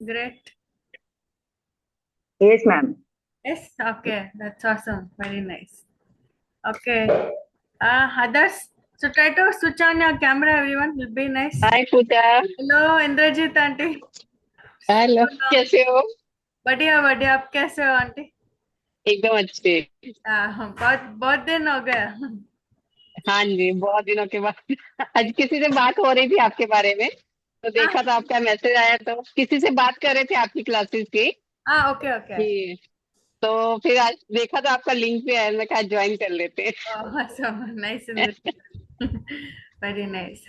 Great. Yes, ma'am. Yes. Okay. That's awesome. Very nice. Okay. Others. So try to switch on your camera, everyone. Will be nice. Hi, Pooja. Hello, Indrajit aunty. Hello, So long. कैसे हो? बढ़िया बढ़िया. आप कैसे हो aunty? एकदम अच्छे। बहुत बहुत दिन हो गया. हाँ जी, बहुत दिनों के बाद आज किसी से बात हो रही थी आपके बारे में, तो हाँ देखा तो आपका मैसेज आया, तो किसी से बात कर रहे थे आपकी क्लासेस की हाँ. Okay okay. कि तो फिर आज देखा तो आपका लिंक भी आया, मैं कहा ज्वाइन कर लेते हैं। Awesome. Nice Indrajit. Very nice.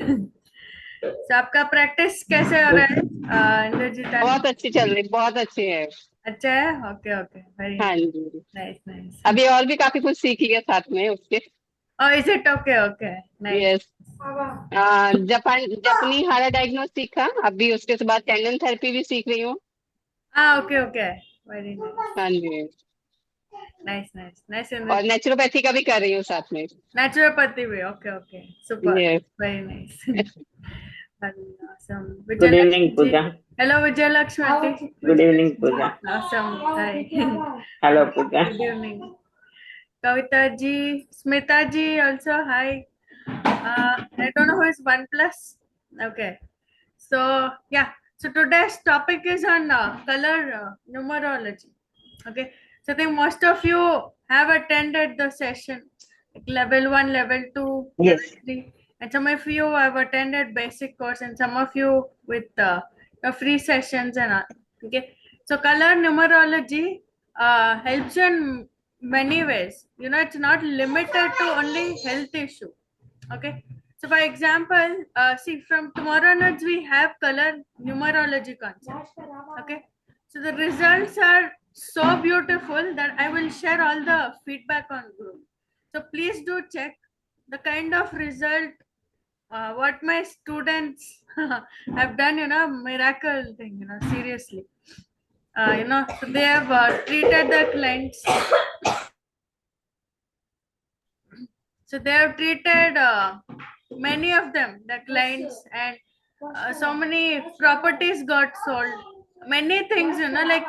So आपका प्रैक्टिस कैसे हो रहा है इंद्रजीत आंटी? बहुत अच्छी चल रही, बहुत अच्छी है। अच्छा है. Okay okay. वेरी हाँ नाइस. जी, नाइस नाइस. अभी और भी काफी कुछ सीख लिया साथ में उसके। Oh, is it okay? Okay. Nice. Yes. जापानी हारा डायग्नोस सीखा, अभी उसके बाद टेंडन थेरेपी भी सीख रही हूँ। Ah, okay, okay. Very nice. हाँ जी, Nice, nice. Nice और Indrajit. नेचुरोपैथी का भी कर रही हूँ साथ में। Naturopathy way. Okay, okay. Super. Yes. Very nice. Very awesome. Good Vijay evening, Lakshmi ji. Pooja. Hello, Vijay Lakshmi aunty. Good Vijay evening, Lakshmi ji. Pooja. Awesome. Hi. Hello, Pooja. Good evening. Kavita ji, Smita ji also. Hi. I don't know who is OnePlus. Okay. So yeah. So today's topic is on color numerology. Okay. So I think most of you have attended the session, like level one, level two, level Yes. three, and some of you have attended basic course, and some of you with the free sessions and all. Okay. So color numerology helps you in many ways. You know, it's not limited to only health issue. Okay. So for example, see from tomorrow onwards we have color numerology concept. Okay. So the results are so beautiful that I will share all the feedback on group. So please do check the kind of result what my students have done. You know, miracle thing. You know, seriously. You know, so they have treated their clients. So they have treated many of them, the clients, and so many properties got sold. Many things, you know, like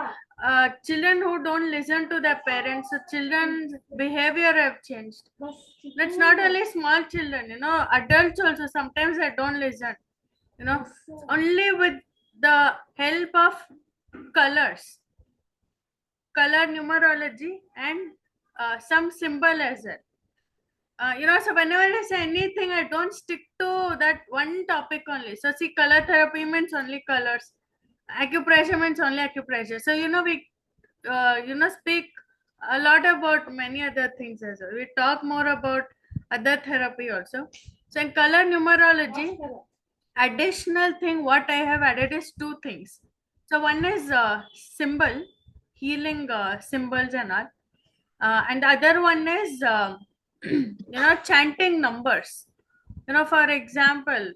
children who don't listen to their parents, so children's behavior have changed. That's not only small children, you know, adults also sometimes they don't listen. You know, only with the help of colors, color numerology, and some symbol as well. You know, so whenever I say anything, I don't stick to that one topic only. So, see, color therapy means only colors, acupressure means only acupressure. So, you know, we speak a lot about many other things as well. We talk more about other therapy also. So, in color numerology, additional thing what I have added is two things. So, one is symbol, healing symbols and all, and the other one is you know, chanting numbers. You know, for example,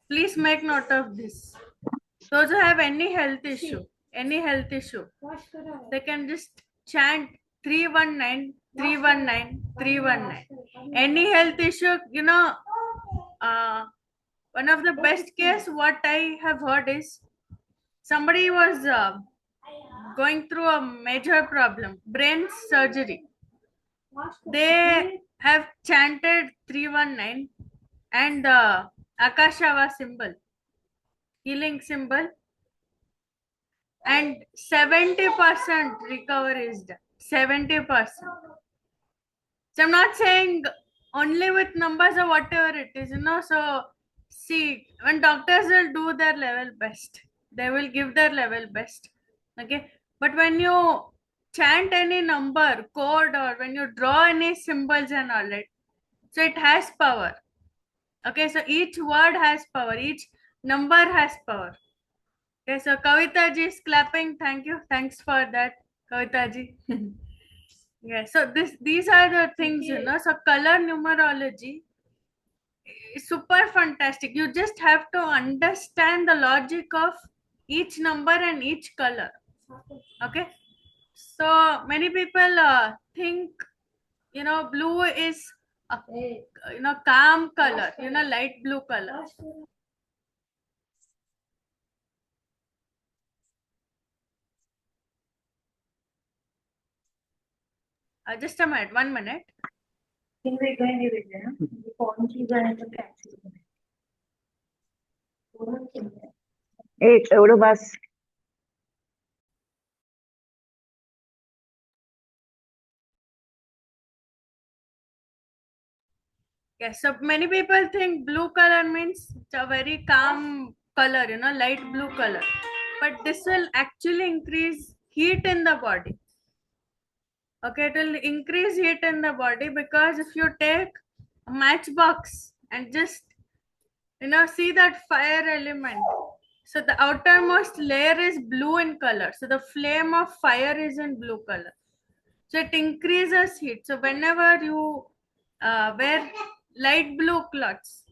please make note of this. Those who have any health issue, they can just chant 319, 319, 319. Any health issue, you know, one of the best case what I have heard is somebody was going through a major problem, brain surgery. They have chanted 319 and the Akashava symbol, healing symbol, and 70% recovery is done. 70%. So I'm not saying only with numbers or whatever it is, you know. So see, when doctors will do their level best, they will give their level best. Okay. But when you chant any number, code, or when you draw any symbols and all that, so it has power. Okay, so each word has power, each number has power. Okay, so Kavita ji is clapping. Thank you. Thanks for that, Kavita ji. Yeah, so these are the things, you know. So color numerology is super fantastic. You just have to understand the logic of each number and each color. Okay, so many people think, you know, blue is a, you know, calm color, you know, light blue color. Just a minute, 1 minute. एवढं बस. Yes, so many people think blue color means it's a very calm color, light blue color. But this will actually increase heat in the body. Okay, it will increase heat in the body because if you take a matchbox and just, see that fire element. So the outermost layer is blue in color. So the flame of fire is in blue color. So it increases heat. So whenever you wear light blue clothes,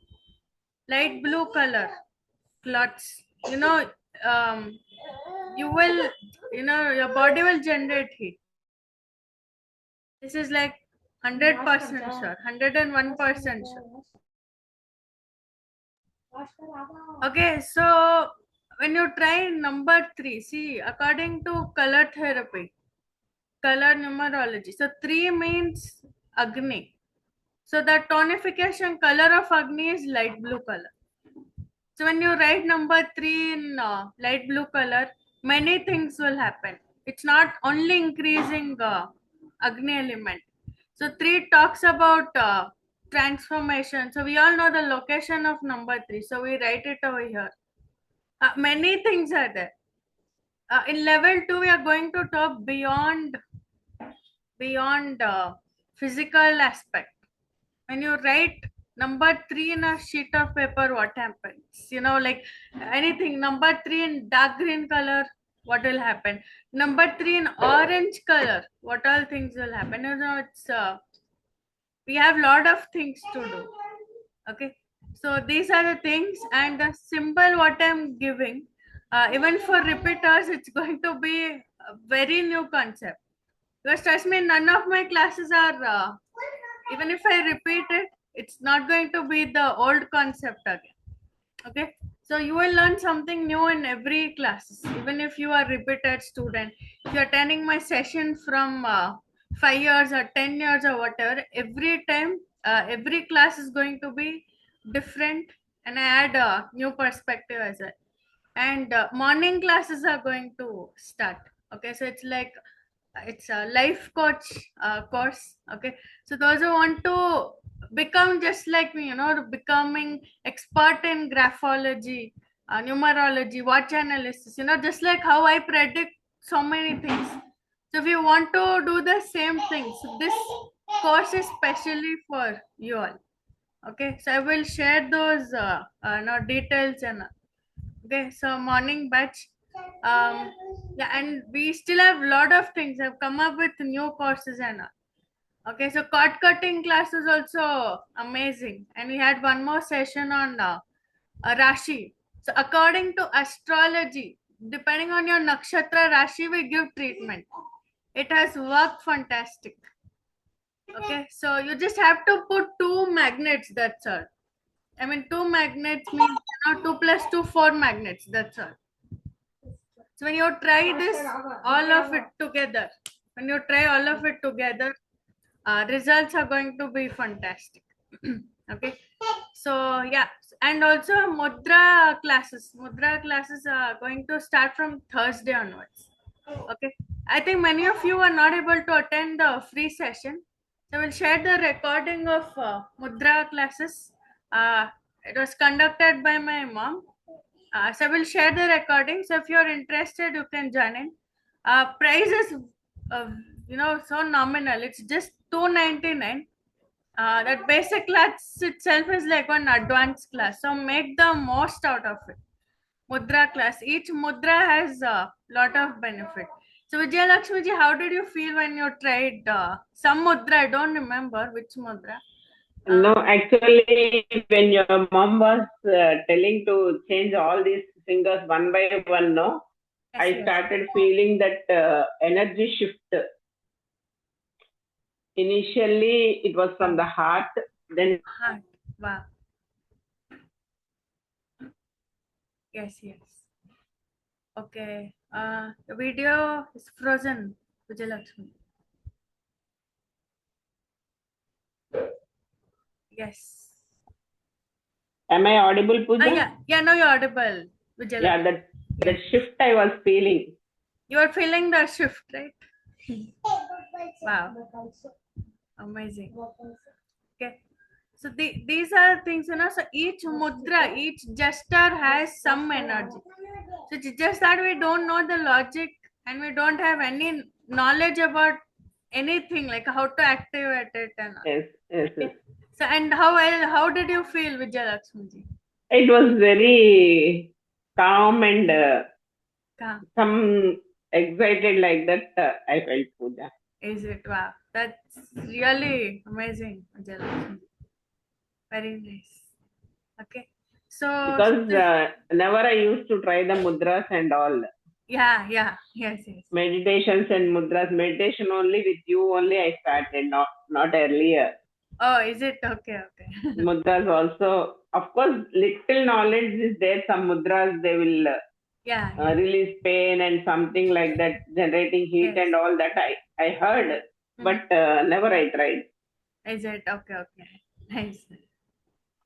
light blue color clothes, you will, your body will generate heat. This is like 100% sure, 101% sure. Okay, so when you try number 3, see, according to color therapy, color numerology, so 3 means Agni. So the tonification color of Agni is light blue color. So when you write number 3 in light blue color, many things will happen. It's not only increasing Agni element. So 3 talks about transformation. So we all know the location of number 3. So we write it over here. Many things are there. In level 2, we are going to talk beyond physical aspect. When you write number 3 in a sheet of paper, what happens? Like anything, number 3 in dark green color, what will happen? Number 3 in orange color, what all things will happen? It's we have lot of things to do. Okay, so these are the things, and the symbol what I'm giving, even for repeaters, it's going to be a very new concept. Because trust me, none of my classes are, even if I repeat it, it's not going to be the old concept again. Okay, so you will learn something new in every class, even if you are repeated student. If you're attending my session from 5 years or 10 years or whatever, every time, every class is going to be different, and I add a new perspective as well. And morning classes are going to start. Okay, so it's like, it's a life coach course. Okay, so those who want to become just like me, becoming expert in graphology, numerology, watch analysis, just like how I predict so many things. So if you want to do the same thing, so this course is specially for you all. Okay, so I will share those details and okay, so morning batch. Yeah, and we still have a lot of things. I've come up with new courses and all. Okay, so cord cutting class is also amazing, and we had one more session on Rashi. So according to astrology, depending on your nakshatra Rashi, we give treatment. It has worked fantastic. Okay, so you just have to put 2 magnets. That's all. I mean, 2 magnets means 2 plus 2, 4 magnets. That's all. So when you try this, all of it together, when you try all of it together, results are going to be fantastic. Okay, so yeah, and also mudra classes are going to start from Thursday onwards. Okay, I think many of you are not able to attend the free session, so we'll share the recording of mudra classes. It was conducted by my mom. So we'll share the recording. So if you're interested, you can join in. Price is, uh, so nominal. It's just 299. That basic class itself is like one advanced class. So make the most out of it. Mudra class. Each mudra has a lot of benefit. So Vijaya Lakshmi ji, how did you feel when you tried some mudra? I don't remember which mudra. No, actually, when your mom was telling to change all these fingers one by one, no, Yes, I yes. started feeling that energy shift. Initially, it was from the heart, then Heart. Wow. Yes, yes. Okay. The video is frozen, Vijayalakshmi. Yes. Am I audible, Pooja? Yeah, no, you're audible, Vijay. Yeah, that shift I was feeling. You are feeling the shift, right? Wow. Amazing. Okay. So these are things, so each mudra, each gesture has some energy. So it's just that we don't know the logic and we don't have any knowledge about anything, like how to activate it and all. Yes, yes, yes. Okay. So and how did you feel, Vijay Lakshmi ji? It was very calm and Calm. some excited like that. I felt, Pooja. Is it? Wow. That's really amazing, Vijay Lakshmi. Very nice. Okay. So Because never I used to try the mudras and all. yeah, yes. Meditations and mudras. Meditation only with you only I started, not earlier. Oh, is it? Okay. Mudras also, of course, little knowledge is there. Some mudras they will Yeah. release pain and something like that, generating heat Yes. and all that. I heard, but never I tried. Is it? Okay. Nice.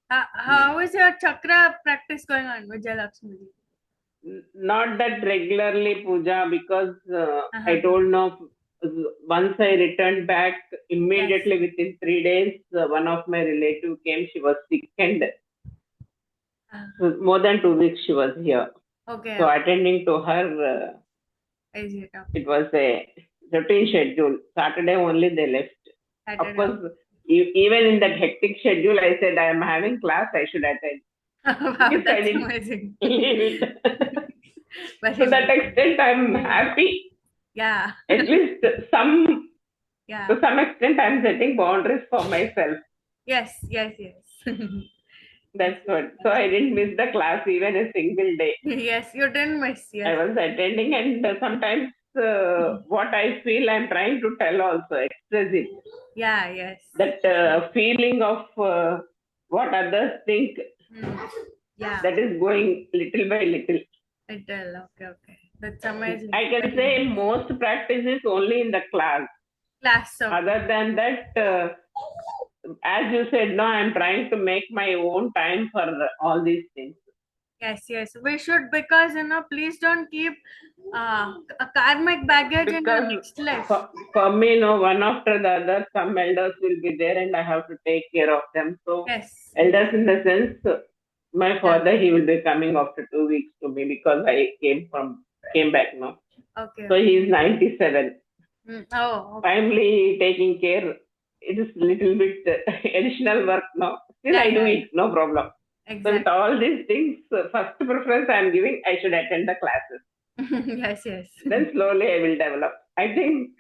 How is your chakra practice going on, Vijay Lakshmi ji? Not that regularly, Pooja, because Uh-huh. I told no. Once I returned back, immediately within 3 days, one of my relative came. She was sick, and more than 2 weeks she was here. Okay. So attending to her, Is it? Okay. it was a routine schedule. Saturday only they left. Saturday. Of course, even in that hectic schedule, I said I am having class. I should attend. Wow, that's amazing. Leave it. To that extent, I'm happy. Yeah. At least some. Yeah. To some extent, I'm setting boundaries for myself. Yes. That's what. So I didn't miss the class even a single day. Yes, you didn't miss. Yes. I was attending, and sometimes what I feel, I'm trying to tell also, express it. Yeah. Yes. That feeling of what others think. Yeah. That is going little by little. Okay. That's amazing. I can say most practice is only in the class. So. Other than that, as you said, no, I'm trying to make my own time for all these things. Yes, we should, because please don't keep a karmic baggage in your next life. For me, one after the other, some elders will be there and I have to take care of them. So elders in the sense, my father, he will be coming after 2 weeks to me because I came back now. Okay. So he is 97. Okay. Family taking care, it is little bit additional work now. Still I do it, no problem. Exactly. So with all these things, first preference I am giving, I should attend the classes. Yes. Then slowly I will develop. I think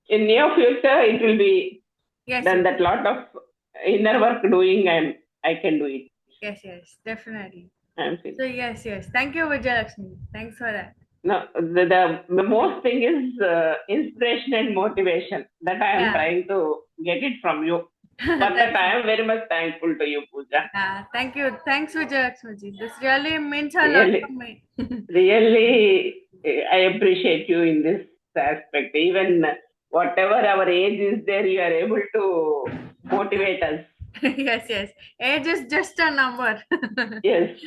in near future it will be done. That lot of inner work doing, I can do it. Yes, definitely. So yes. Thank you, Vijay Lakshmi. Thanks for that. No, the most thing is inspiration and motivation that I am trying to get it from you. For that, I am very much thankful to you, Pooja. Thank you. Thanks, Vijay Lakshmi ji. This really means a lot to me. Really, I appreciate you in this aspect. Even whatever our age is there, you are able to motivate us. Yes. Age is just a number. Yes.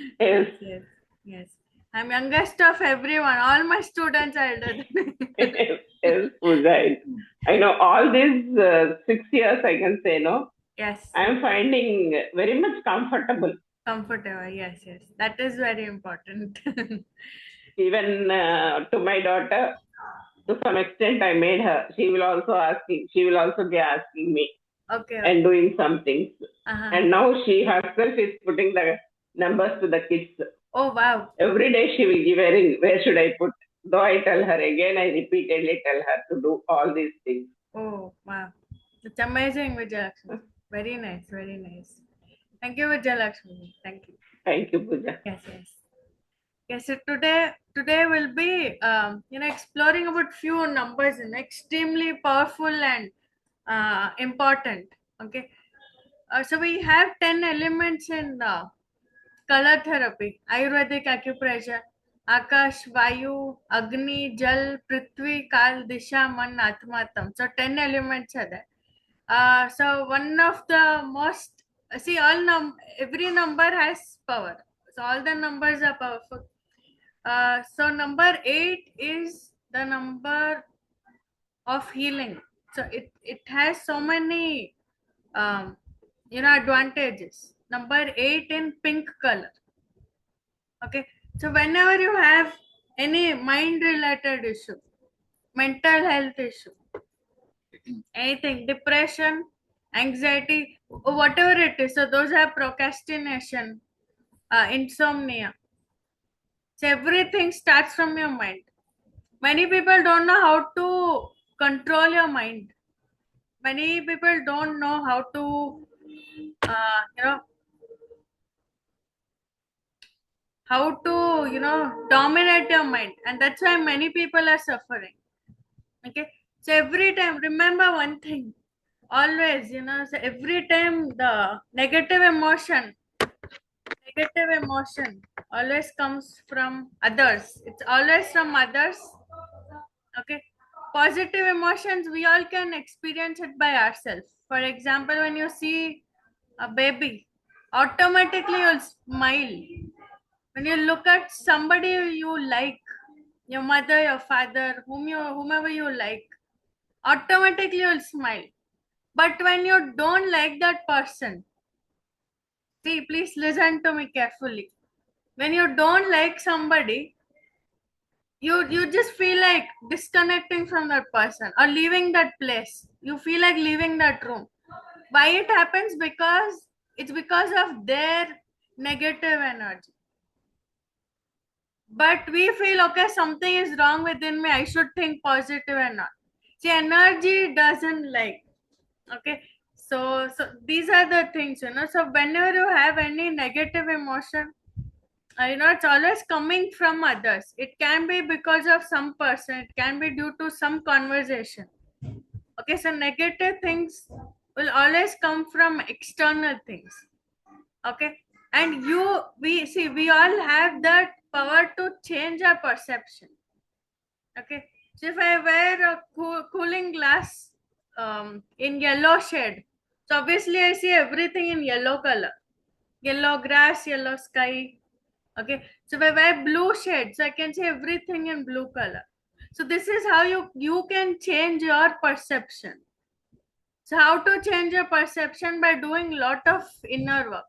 I'm youngest of everyone. All my students are elder than me. Yes, Pooja. I know all these 6 years, I can say, no? Yes. I am finding very much comfortable. Yes. That is very important. Even to my daughter, to some extent, I made her. She will also be asking me. Okay. And doing some things. And now she herself is putting the numbers to the kids. Oh, wow. Every day she will give a ring. Where should I put? Though I tell her again, I repeatedly tell her to do all these things. Oh, wow. It's amazing, Vijay Lakshmi. Very nice. Thank you, Vijay Lakshmi. Thank you. Thank you, Pooja. Yes, so today will be exploring about few numbers and extremely powerful and important. Okay. So we have 10 elements in color therapy, Ayurvedic acupressure, Akash, Vayu, Agni, Jal, Prithvi, Kal, Disha, Man, Atma, Tam. So 10 elements are there. So one of the most, see, every number has power. So all the numbers are powerful. So number 8 is the number of healing. So it has so many advantages. Number 8 in pink color. Okay. So whenever you have any mind related issue, mental health issue, anything, depression, anxiety, whatever it is, so those are procrastination, insomnia. So everything starts from your mind. Many people don't know how to control your mind. Many people don't know how to, uh, you know, dominate your mind, and that's why many people are suffering. Okay, so every time, remember one thing, always, so every time the negative emotion always comes from others. It's always from others. Okay, positive emotions we all can experience it by ourselves. For example, when you see a baby, automatically you'll smile. When you look at somebody you like, your mother, your father, whomever you like, automatically you'll smile. But when you don't like that person, see, please listen to me carefully. When you don't like somebody, you just feel like disconnecting from that person or leaving that place. You feel like leaving that room. Why it happens? Because it's because of their negative energy. But we feel, okay, something is wrong within me, I should think positive and not. See, energy doesn't like. Okay, so these are the things, so whenever you have any negative emotion, it's always coming from others. It can be because of some person, it can be due to some conversation. Okay, so negative things will always come from external things. Okay, and we all have that power to change our perception. Okay, so if I wear a cooling glass in yellow shade, so obviously I see everything in yellow color, yellow grass, yellow sky. Okay, so if I wear blue shade, so I can see everything in blue color. So this is how you can change your perception. So how to change your perception? By doing lot of inner work.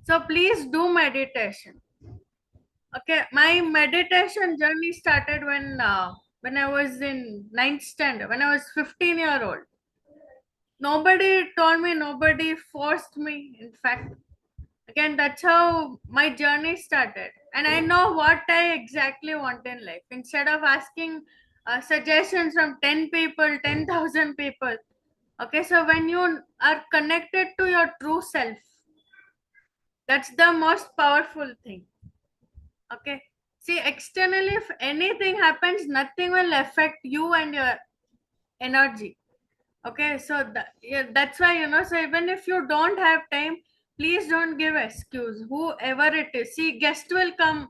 So please do meditation. Okay, my meditation journey started when I was in 9th standard, when I was 15-year-old. Nobody told me, nobody forced me. In fact, again, that's how my journey started. And I know what I exactly want in life. Instead of asking suggestions from 10 people, 10,000 people. Okay, so when you are connected to your true self, that's the most powerful thing. Okay, see, externally, if anything happens, nothing will affect you and your energy. Okay, so that's why, so even if you don't have time, please don't give excuse, whoever it is. See, guest will come,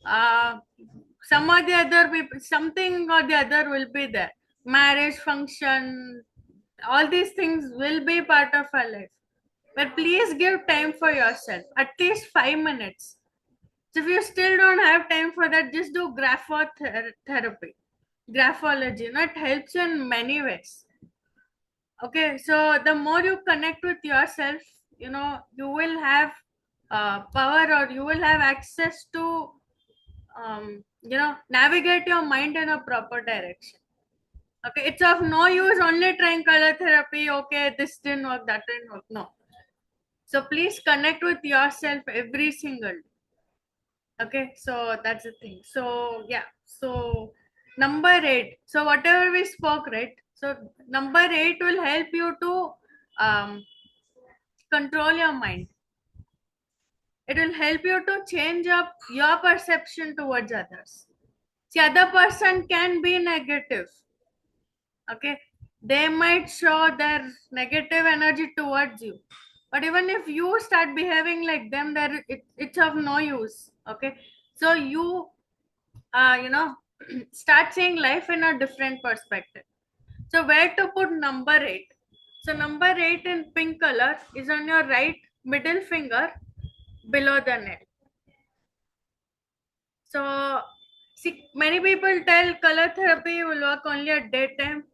uh some or the other people, something or the other will be there. Marriage function, all these things will be part of our life. But please give time for yourself, at least 5 minutes. So if you still don't have time for that, just do graphotherapy, graphology. It helps in many ways. Okay, so the more you connect with yourself, you will have power, or you will have access to, navigate your mind in a proper direction. Okay, it's of no use only trying color therapy. Okay, this didn't work, that didn't work. No. So please connect with yourself every single day. Okay, so that's the thing. So yeah, so number 8, so whatever we spoke, right? So number 8 will help you to control your mind. It will help you to change up your perception towards others. The other person can be negative. Okay, they might show their negative energy towards you, but even if you start behaving like them, it's of no use. Okay, so you start seeing life in a different perspective. So where to put number 8? So number 8 in pink color is on your right middle finger below the nail. So see, many people tell color therapy will work only at daytime,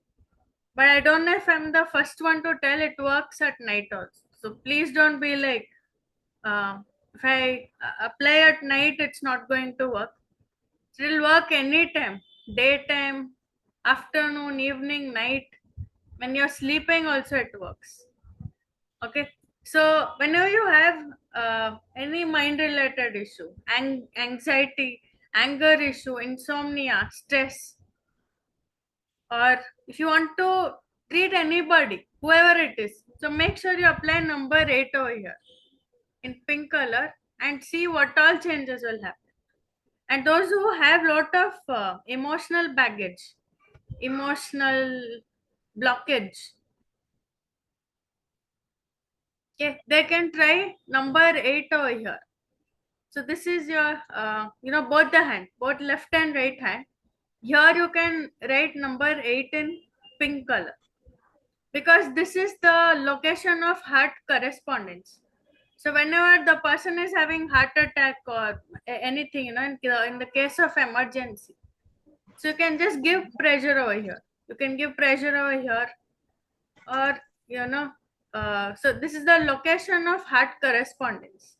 but I don't know if I'm the first one to tell it works at night also. So please don't be like, if I apply at night, it's not going to work. It will work anytime, daytime, afternoon, evening, night. When you're sleeping, also it works. Okay. So whenever you have any mind-related issue, anxiety, anger issue, insomnia, stress, or if you want to treat anybody, whoever it is, so make sure you apply number 8 over here in pink color and see what all changes will happen. And those who have lot of emotional baggage, emotional blockage, okay, they can try number 8 over here. So this is your, both the hand, both left and right hand. Here you can write number 8 in pink color, because this is the location of heart correspondence. So whenever the person is having heart attack or anything, in the case of emergency, so you can just give pressure over here. You can give pressure over here, or so this is the location of heart correspondence.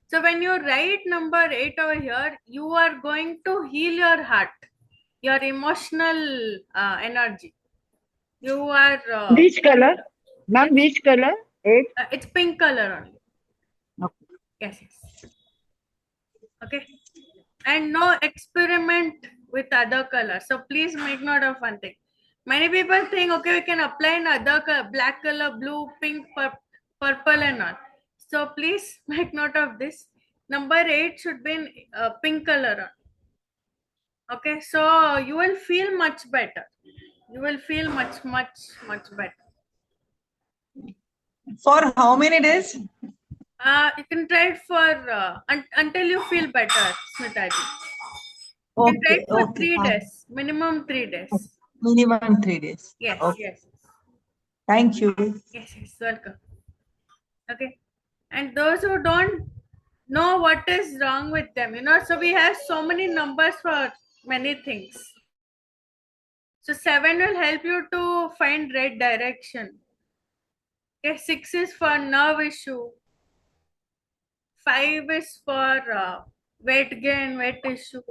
So when you write number 8 over here, you are going to heal your heart, your emotional energy. You are. Which color? Ma'am, which color? It's pink color only. Okay. Yes, yes. Okay. And no experiment with other colors. So please make note of one thing. Many people think, okay, we can apply in other color, black color, blue, pink, purple and all. So please make note of this. Number 8 should be in pink color. Okay, so you will feel much better. You will feel much better. For how many days? You can try it for until you feel better, Smitaji. You can try it for 3 days, minimum 3 days. Minimum 3 days. Yes, Okay. yes. Thank you. Yes, yes, welcome. Okay. And those who don't know what is wrong with them, so we have so many numbers for many things. So 7 will help you to find right direction. Okay, 6 is for nerve issue. 5 is for weight gain, weight issue.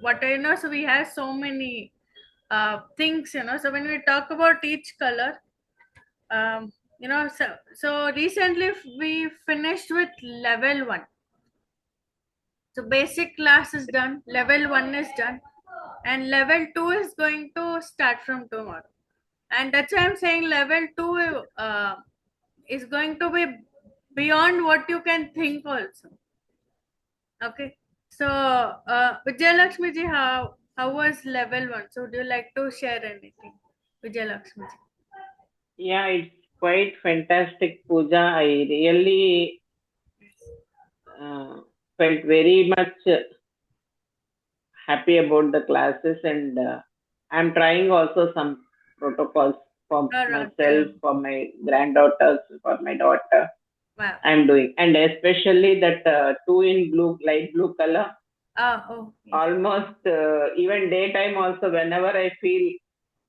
So we have so many things, So when we talk about each color, so recently we finished with level 1. So basic class is done, level 1 is done, and level 2 is going to start from tomorrow. And that's why I'm saying level 2 is going to be beyond what you can think also. Okay. So Vijayalakshmi ji, how was level 1? So would you like to share anything, Vijayalakshmi ji? Yeah, it's quite fantastic, Pooja. I really felt very much happy about the classes, and I'm trying also some protocols for myself, for my granddaughters, for my daughter. Wow. I'm doing, and especially that 2 in blue, light blue color. Oh. Yes. Almost even daytime also, whenever I feel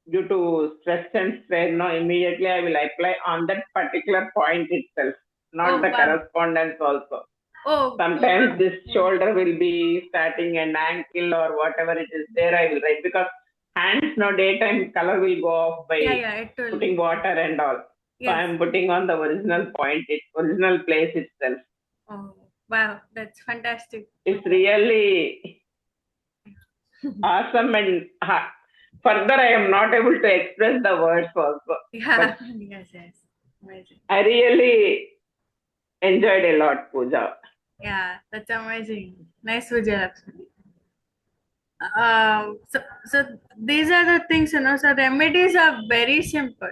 due to stress and strain, immediately I will apply on that particular point itself, not the correspondence also. Oh. Sometimes this shoulder will be starting an ankle or whatever it is there, I will write, because hands daytime color will go off by putting water and all. Yes. So I'm putting on the original point, original place itself. Oh, wow, that's fantastic. It's really awesome, and further I am not able to express the words also. Yeah, yes. Amazing. I really enjoyed a lot, Pooja. Yeah, that's amazing. Nice, Vijayalakshmi. So these are the things, so remedies are very simple.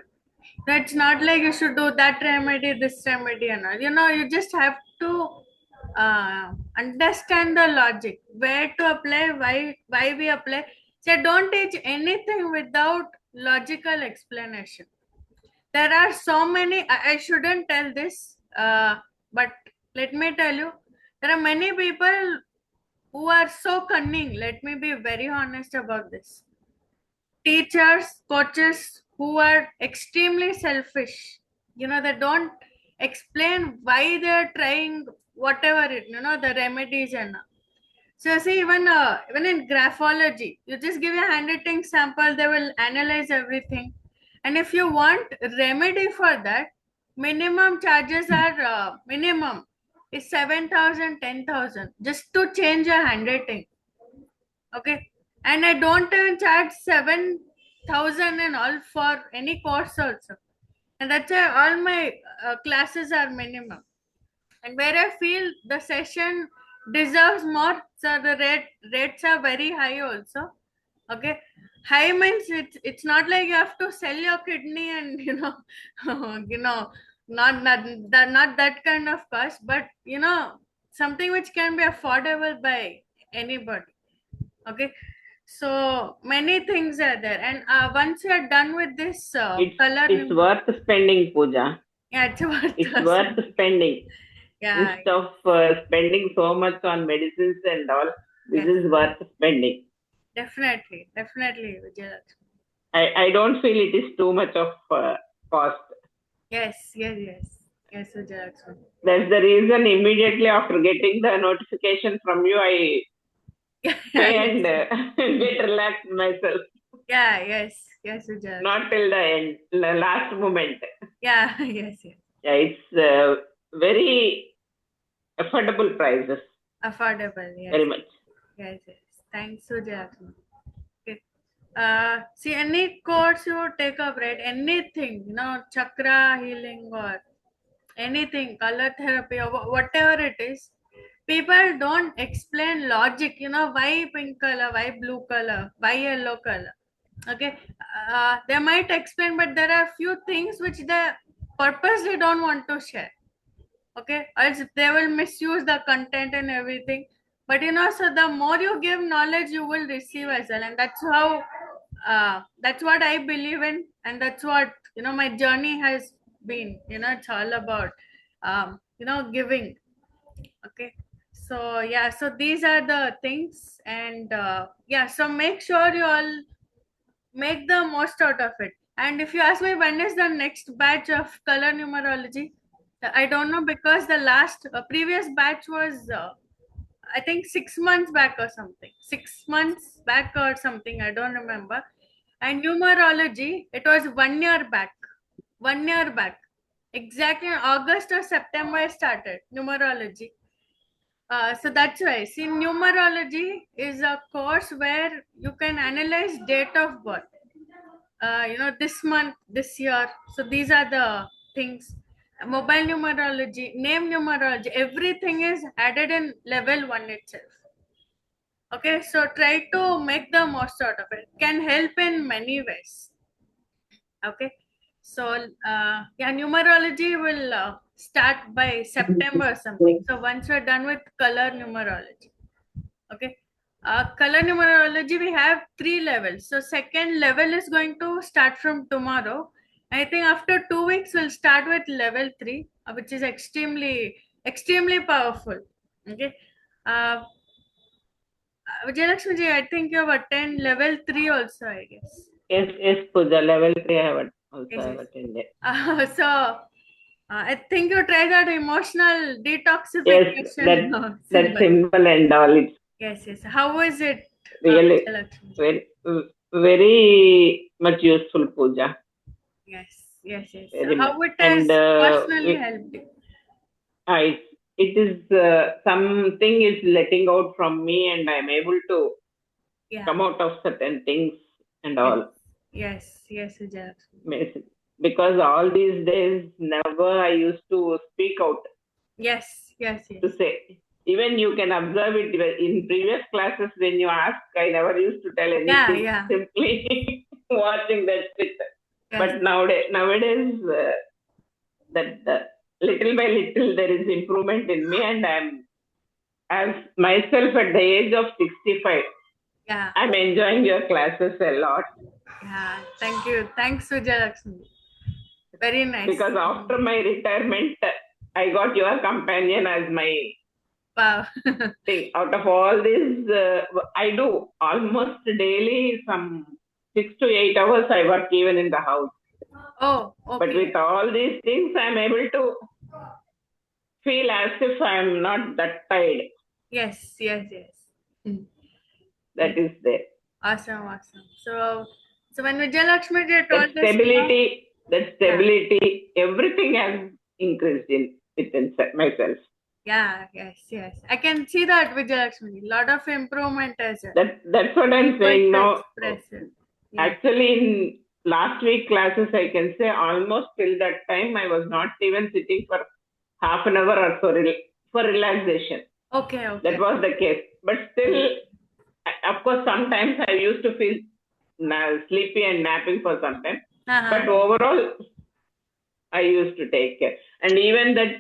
It's not like you should do that remedy, this remedy, and all. You just have to understand the logic, where to apply, why we apply. So don't teach anything without logical explanation. there are so many. I shouldn't tell this, but let me tell you, there are many people who are so cunning. Let me be very honest about this. Teachers, coaches who are extremely selfish. They don't explain why they're trying whatever the remedies and all. So see, even in graphology, you just give a handwriting sample, they will analyze everything. And if you want remedy for that, minimum charges are minimum is 7,000, 10,000 just to change your handwriting. Okay, and I don't even charge 7,000 and all for any course also, and that's why all my classes are minimum. And where I feel the session deserves more, so the rates are very high also. Okay, high means it's not like you have to sell your kidney and not that kind of cost, but something which can be affordable by anybody. Okay, so many things are there, and once you are done with this color, it's worth spending, Pooja. Yeah, it's worth spending. Yeah. Instead of spending so much on medicines and all, this Yes. is worth spending. Definitely, Vijayalakshmi. I don't feel it is too much of cost. Yes, Vijayalakshmi. That's the reason immediately after getting the notification from you, I pay and get relaxed myself. Yeah, yes, Vijayalakshmi. Not till the end, the last moment. Yeah, yes. Yeah, it's very affordable prices. Affordable, yes. Very much. Yes. Thanks, Vijayalakshmi. Okay. See, any course you take up, right? Anything, chakra healing or anything, color therapy or whatever it is, people don't explain logic, why pink color, why blue color, why yellow color. Okay, they might explain, but there are few things which they purposely don't want to share. Okay, or else they will misuse the content and everything. But so the more you give knowledge, you will receive as well, and that's how that's what I believe in, and that's what my journey has been. It's all about giving. Okay, so yeah, so these are the things, and so make sure you all make the most out of it. And if you ask me when is the next batch of color numerology, I don't know, because the last previous batch was I think 6 months back or something. 6 months back or something, I don't remember. And numerology, it was 1 year back. 1 year back. Exactly in August or September I started numerology. So that's why. See, numerology is a course where you can analyze date of birth. This month, this year. So these are the things. Mobile numerology, name numerology, everything is added in level 1 itself. Okay, so try to make the most out of it. Can help in many ways. Okay, so numerology will start by September or something. So once we're done with color numerology, okay, color numerology, we have 3 levels. So second level is going to start from tomorrow. I think after 2 weeks we'll start with level 3, which is extremely powerful. Okay, Vijayalakshmi ji, I think you have attended level 3 also, I guess. Yes, Pooja, level 3 I have also attended. So I think you try that emotional detoxification. Yes, that symbol and all. Yes. How is it? Really, very much useful, Pooja. Yes. So how it has personally helped you? It is something is letting out from me, and I'm able to come out of certain things and all. Yes, Vijayalakshmi. Because all these days, never I used to speak out. Yes. To say. Even you can observe it in previous classes when you ask, I never used to tell anything. Yeah. Simply watching that picture. Yes. But nowadays that little by little there is improvement in me, and I'm as myself at the age of 65. Yeah. I'm enjoying your classes a lot. Yeah, thank you. Thanks, Vijayalakshmi. Very nice. Because after my retirement, I got your companion as my Wow. thing. Out of all this, I do almost daily some 6 to 8 hours I work even in the house. Oh, But okay. with all these things, I'm able to feel as if I'm not that tired. Yes, yes, yes. That is there. Awesome, awesome. So when Vijayalakshmi ji told That us, stability, everything has increased within myself. yeah, yes, yes. I can see that Vijayalakshmi ji. Lot of improvement as well. That's what I'm Quite saying now. expressive. Yeah. Actually, in last week classes, I can say almost till that time, I was not even sitting for half an hour or so for relaxation. Okay, okay. That was the case. But still, of course, sometimes I used to feel sleepy and napping for some time. But overall, I used to take care. And even that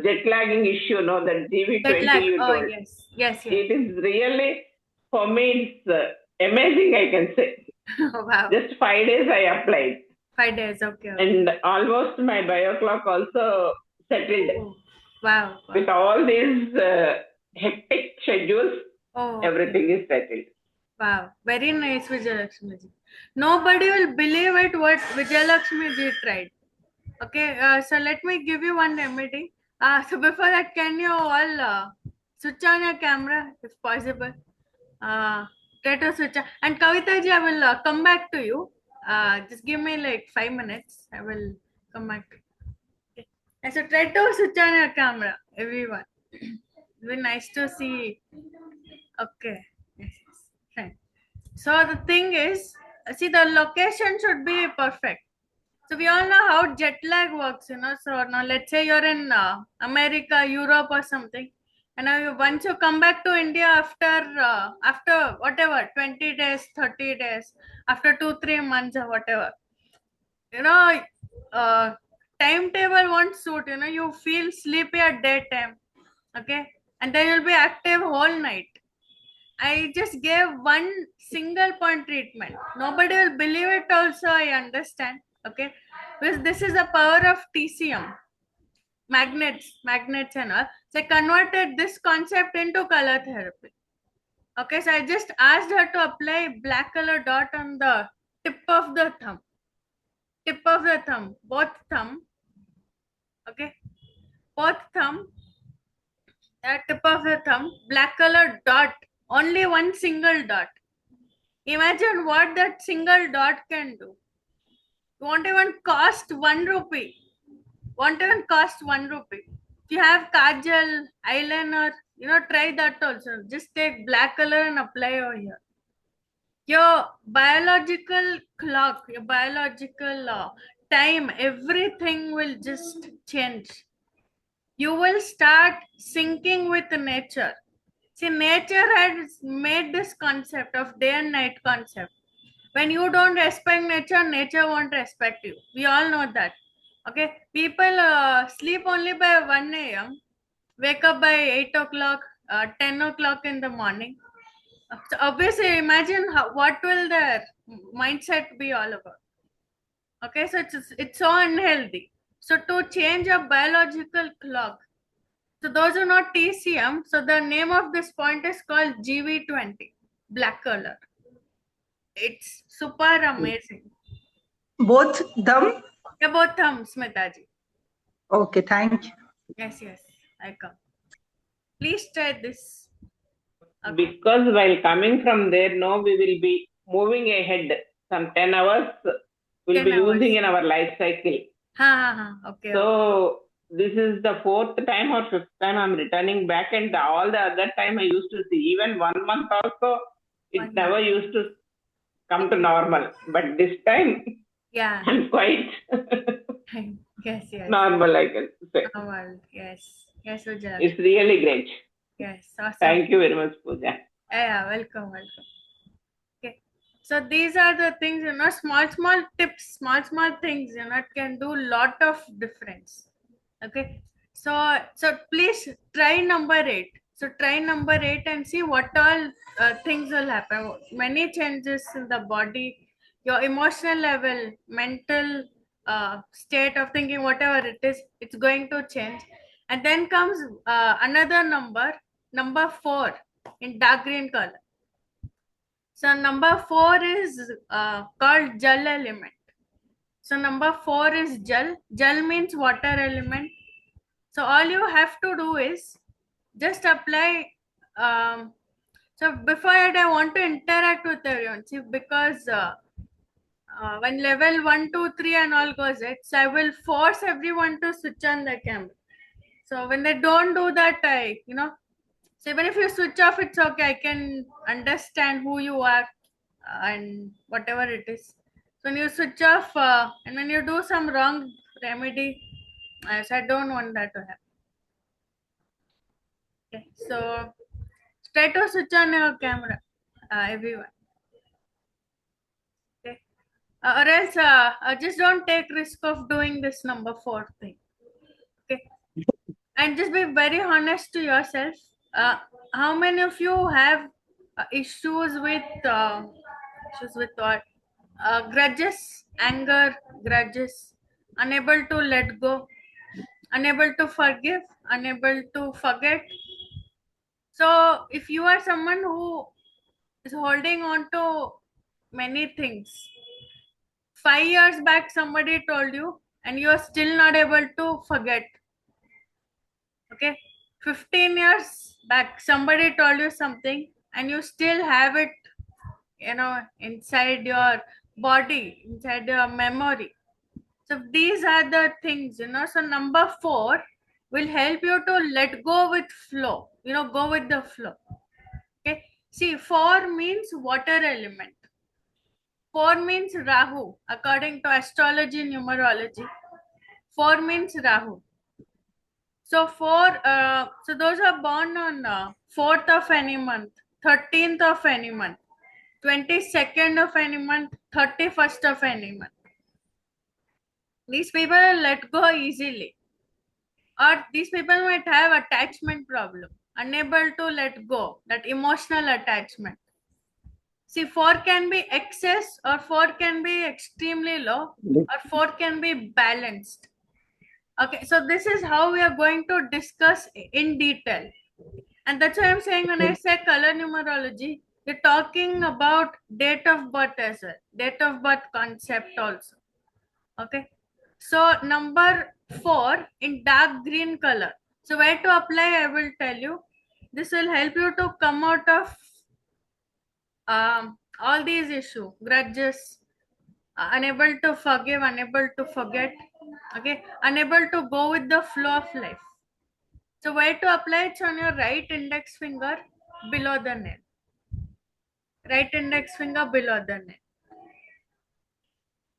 jet lagging issue, no, that GV20 you told. Yes. It is really, for me, it's amazing, I can say. Wow. Just 5 days I applied. 5 days, okay. And almost my bio clock also settled. Oh, wow. With all these hectic schedules, everything is settled. Wow, very nice, Vijayalakshmi ji. Nobody will believe it what Vijayalakshmi ji tried. Okay, so let me give you one remedy. So before that, can you all switch on your camera if possible? Try to switch on. And Kavita ji, I will come back to you. Just give me like 5 minutes. I will come back. Okay. And so try to switch on your camera, everyone. It'll be nice to see. Okay. Yes. Fine. So the thing is, see, the location should be perfect. So we all know how jet lag works, So now let's say you're in America, Europe, or something, and now once you come back to India after whatever 20 days, 30 days, after 2-3 months or whatever, timetable won't suit. You feel sleepy at daytime, okay, and then you'll be active whole night. I just gave one single point treatment. Nobody will believe it also, I understand. Okay. Because this is the power of TCM. Magnets and all. So I converted this concept into color therapy. Okay, so I just asked her to apply black color dot on the tip of the thumb. Both thumb. Okay. Both thumb. Tip of the thumb, black color dot. Only one single dot. Imagine what that single dot can do. It won't even cost 1 rupee. If you have kajal, eyeliner, try that also. Just take black color and apply over here. Your biological clock, your biological time, everything will just change. You will start syncing with nature. See, nature has made this concept of day and night concept. When you don't respect nature, nature won't respect you. We all know that. Okay, people sleep only by 1 a.m., wake up by 8 o'clock, 10 o'clock in the morning. So obviously, imagine what will their mindset be all about. Okay, so it's so unhealthy. So to change a biological clock, so those are not TCM. So the name of this point is called GV20, black color. It's super amazing. Both thumb? Yeah, both thumbs, Smitaji. Okay, thank you. Yes, I come. Please try this. Okay. Because while coming from there, we will be moving ahead. Some 10 hours we'll be using in our life cycle. Okay. So this is the 4th time or 5th time I'm returning back, and all the other time I used to see. Even 1 month also, it never used to come to normal. But this time, I'm quite normal, I can say. Normal, yes, Vijay. It's really great. Yes, awesome. Thank you very much, Pooja. Yeah, welcome. Okay, so these are the things, small tips, small things, it can do lot of difference. Okay, so please try number 8. So try number 8 and see what all things will happen. Many changes in the body, your emotional level, mental, state of thinking, whatever it is, it's going to change. And then comes another number 4 in dark green color. So number 4 is called Jal element. So number 4 is Jal. Jal means water element. So all you have to do is just apply. So before that, I want to interact with everyone. See, because when level 1, 2, 3 and all goes it, so I will force everyone to switch on the camera. So when they don't do that, so even if you switch off, it's okay. I can understand who you are and whatever it is. So when you switch off and when you do some wrong remedy, so I don't want that to happen. Okay, so try to switch on your camera, everyone. Okay, or else just don't take risk of doing this number 4 thing. Okay, and just be very honest to yourself. How many of you have issues with what? Grudges, anger, grudges, unable to let go, unable to forgive, unable to forget. So if you are someone who is holding on to many things, 5 years back somebody told you and you are still not able to forget. Okay, 15 years back somebody told you something and you still have it, inside your body, inside your memory. So these are the things, so number 4 will help you to let go with flow, go with the flow. Okay, see, 4 means water element. 4 means Rahu. According to astrology, numerology, 4 means Rahu. So so those are born on 4th of any month, 13th of any month, 22nd of any month, 31st of any month. These people let go easily, or these people might have attachment problem, unable to let go, that emotional attachment. See, 4 can be excess, or 4 can be extremely low, or 4 can be balanced. Okay, so this is how we are going to discuss in detail. And that's why I'm saying when I say color numerology, we're talking about date of birth as well, date of birth concept also. Okay, so number 4 in dark green color. So where to apply, I will tell you. This will help you to come out of all these issues, grudges, unable to forgive, unable to forget, okay, unable to go with the flow of life. So where to apply? It's on your right index finger below the nail. Right index finger below the nail.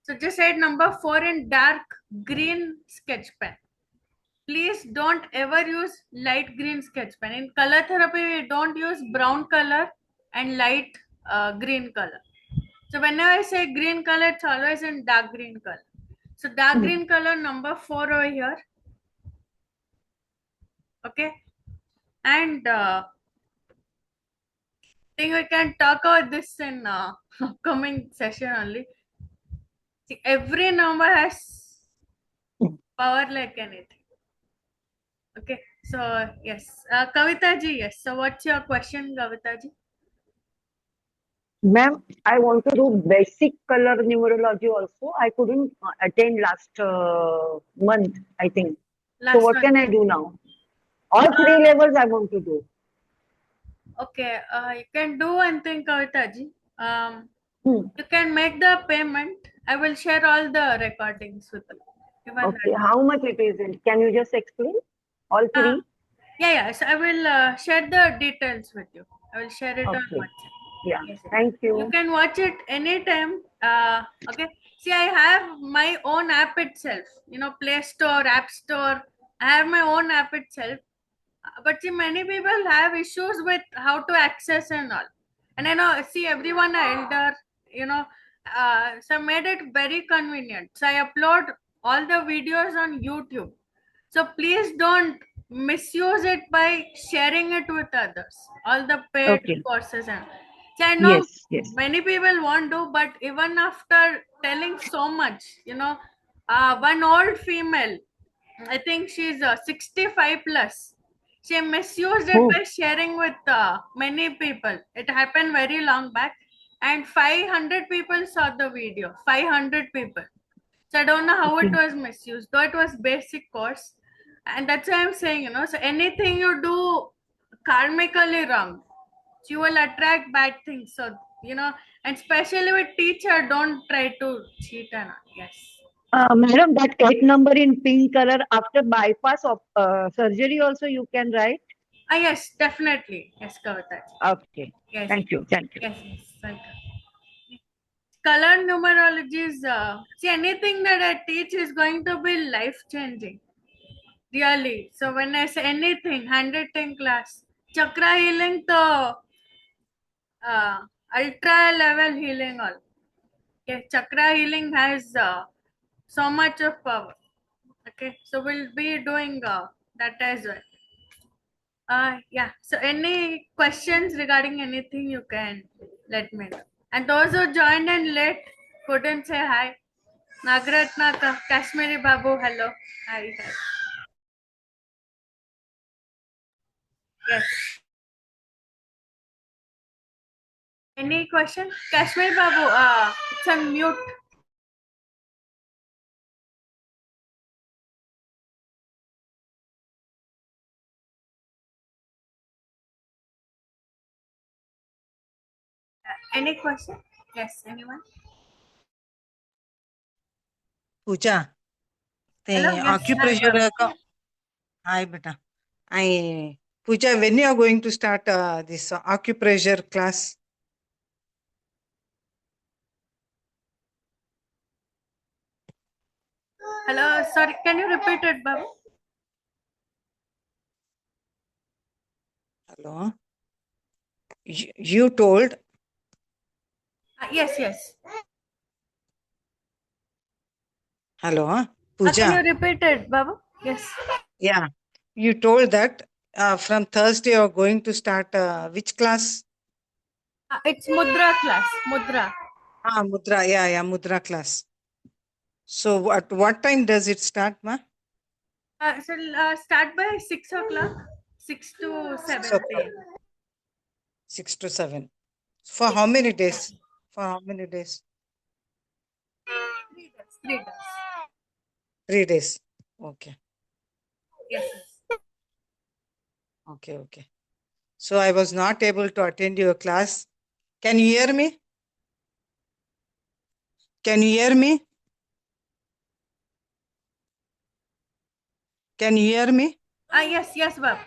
So just write number 4 in dark green sketch pen. Please don't ever use light green sketch pen. In color therapy, we don't use brown color and light green color. So whenever I say green color, it's always in dark green color. So dark green color number 4 over here. Okay. And I think we can talk about this in upcoming session only. See, every number has power like anything. Okay. So yes, Kavita ji, yes. So what's your question, Kavita ji? Ma'am, I want to do basic color numerology also. I couldn't attend last month, I think. So what can I do now? All 3 levels I want to do. Okay, you can do one thing, Kavita ji. You can make the payment. I will share all the recordings with you. Okay, how much it is? Can you just explain? All 3? Yeah. So I will share the details with you. I will share it on WhatsApp. Yeah, yes, thank you. You can watch it anytime. Okay. See, I have my own app itself. Play Store, App Store. I have my own app itself. But see, many people have issues with how to access and all. And I know, see, everyone are elder, so I made it very convenient. So I upload all the videos on YouTube. So please don't misuse it by sharing it with others. All the paid courses and so I know many people want to, but even after telling so much, one old female, I think she's 65 plus. She misused it by sharing with many people. It happened very long back, and 500 people saw the video. 500 people. So I don't know how it was misused, though it was basic course. And that's why I'm saying, so anything you do karmically wrong, you will attract bad things. So, and especially with teacher, don't try to cheat and yes. Madam, that 8 number in pink color after bypass of surgery also you can write? Yes, definitely. Yes, Kavita. Okay. Yes. Thank you. Thank you. Yes, welcome. Color numerology is, see, anything that I teach is going to be life changing. Really. So when I say anything, handwriting class, chakra healing to ultra level healing all. Okay, chakra healing has so much of power. Okay, so we'll be doing that as well. Yeah, so any questions regarding anything you can let me know. And those who joined in late couldn't say hi. Nagratna Kashmiri Babu, hello. Hi, hi. Yes. Any question? Kashmir Babu, it's on mute. Any question? Yes, anyone? Pooja, Hello, the yes. acupressure. Hi, beta. Pooja, when you are going to start this acupressure class? Hello, sorry, can you repeat it, Babu? Hello. You told. Yes, yes. Hello, Pooja. Can you repeat it, Babu? Yes. Yeah, you told that from Thursday you are going to start which class? It's Mudra class. Mudra. Mudra. Yeah, Mudra class. So at what time does it start, ma? So start by 6 o'clock, 6 to 7 p.m. 6 to 7. For how many days? For how many days? 3 days. 3 days. 3 days. Okay. Yes. Okay. So I was not able to attend your class. Can you hear me? Can you hear me? Can you hear me? Yes, Babu.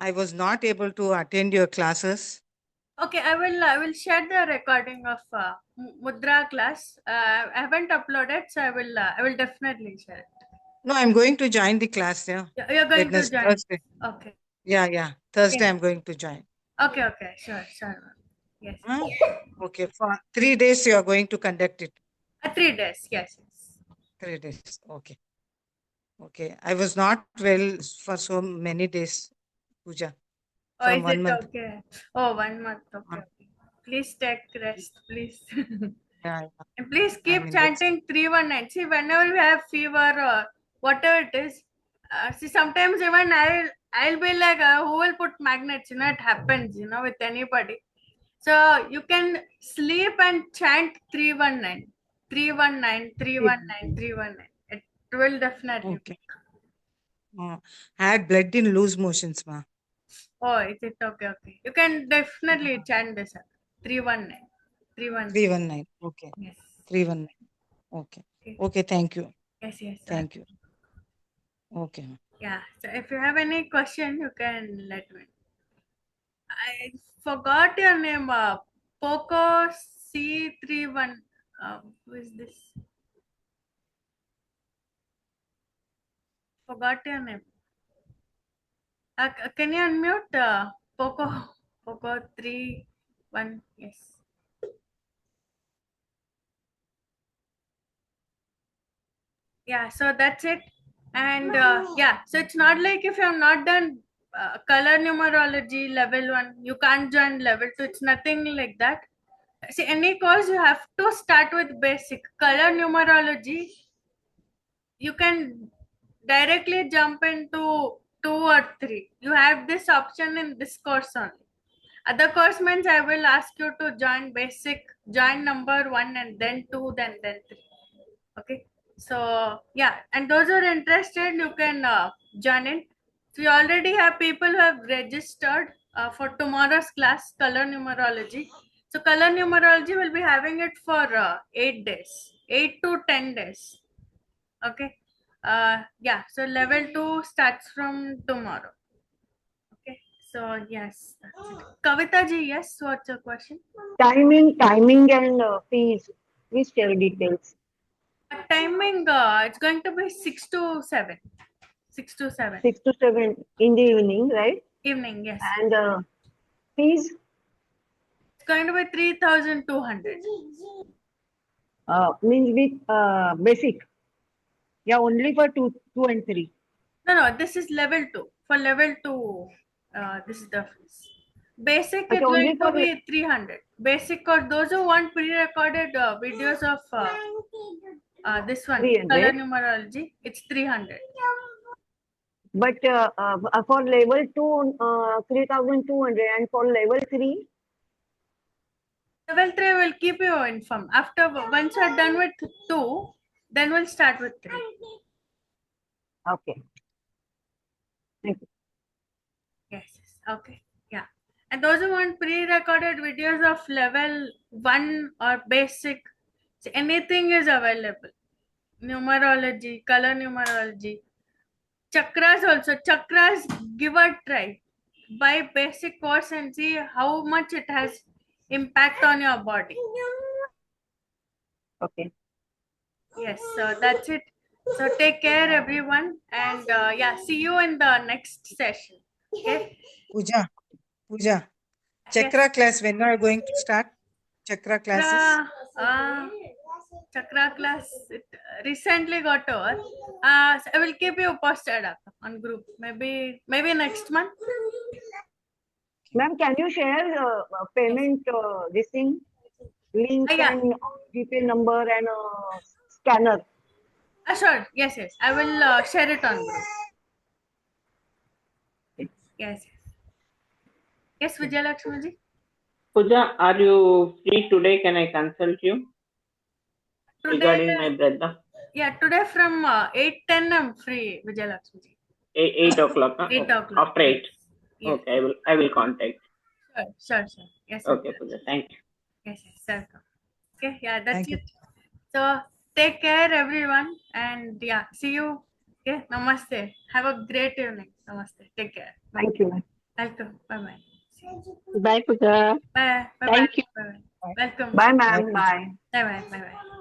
I was not able to attend your classes. Okay, I will share the recording of Mudra class. I haven't uploaded, so I will definitely share it. No, I'm going to join the class. Yeah, you're going to join. Thursday. Okay. Yeah. Thursday I'm going to join. Okay. Sure. Yes. Okay. For 3 days you are going to conduct it. 3 days. Yes. 3 days. Okay. I was not well for so many days, Pooja. Oh, From is 1 it month. okay? Oh, 1 month. Okay. Please take rest, please. Yeah. And please keep chanting 319. See, whenever you have fever or whatever it is, see, sometimes even I'll be like, who will put magnets? It happens, with anybody. So you can sleep and chant 319. 319, 319, 319. It will definitely. Okay. I had blood in loose motions, ma. Oh, is it okay? You can definitely chant this. 319. 319. 319. Okay. Yes. 319. Okay. Thank you. Yes. Thank you. Okay. Yeah. So if you have any question, you can let me know. I forgot your name. Poco C31. Who is this? Forgot your name. Can you unmute Poco 31? Yes. Yeah. So that's it. And so it's not like if you have not done color numerology level 1, you can't join level 2. It's nothing like that. see, any course you have to start with basic. Color numerology, you can directly jump into 2 or 3. You have this option in this course only. Other course means I will ask you to join basic, join number 1 and then 2, then 3. Okay. So yeah, and those who are interested, you can join in. So we already have people who have registered for tomorrow's class, color numerology. So color numerology will be having it for 8 days, 8 to 10 days. Okay. Yeah. So level 2 starts from tomorrow. Okay. So yes, that's it. Kavita ji, yes. What's your question? Timing and fees. Please share details. Timing, it's going to be 6 to 7. 6 to 7. 6 to 7 in the evening, right? Evening, yes. And fees? It's going to be 3,200. Means with basic. Yeah, only for 2 and 3. No, this is level 2. For level 2, this is the fees. Basic is going to be 300. Basic, or those who want pre-recorded videos of this one, 300. color numerology, it's 300. But for level 2, 3,200, and for level 3? Level 3 will keep you informed. After, once you're done with 2, then we'll start with 3. Okay. Thank you. Yes. Okay. Yeah. And those who want pre-recorded videos of level 1 or basic, so anything is available. Numerology, color numerology, chakras also. Chakras, give a try. Buy basic course and see how much it has impact on your body. Okay. Yes. So that's it. So take care, everyone, and yeah, see you in the next session. Okay. Pooja, Chakra class, when are you going to start? Chakra classes? Chakra class, it recently got over. So I will keep you posted on group. Maybe next month. Ma'am, can you share payment, this thing, link Yeah. and GPay number and scanner? Sure. Yes. I will share it on group. Yes. Yes, Vijayalakshmi ji. Pooja, are you free today? Can I consult you regarding my brother? Yeah, today from 8:10 I'm free, Vijayalakshmi ji. 8 o'clock. 8 o'clock. After 8. Yes. Okay, I will contact. Sure. Yes. Okay, Pooja. Thank you. Yes, welcome. Okay, yeah, that's Thank you. it. So take care, everyone, and yeah, see you. Okay, namaste. Have a great evening. Namaste. Take care. Thank you, ma'am. Welcome. Bye. Bye, Pooja. Bye. Thank you. Bye. Welcome. Bye, ma'am. Bye. Bye.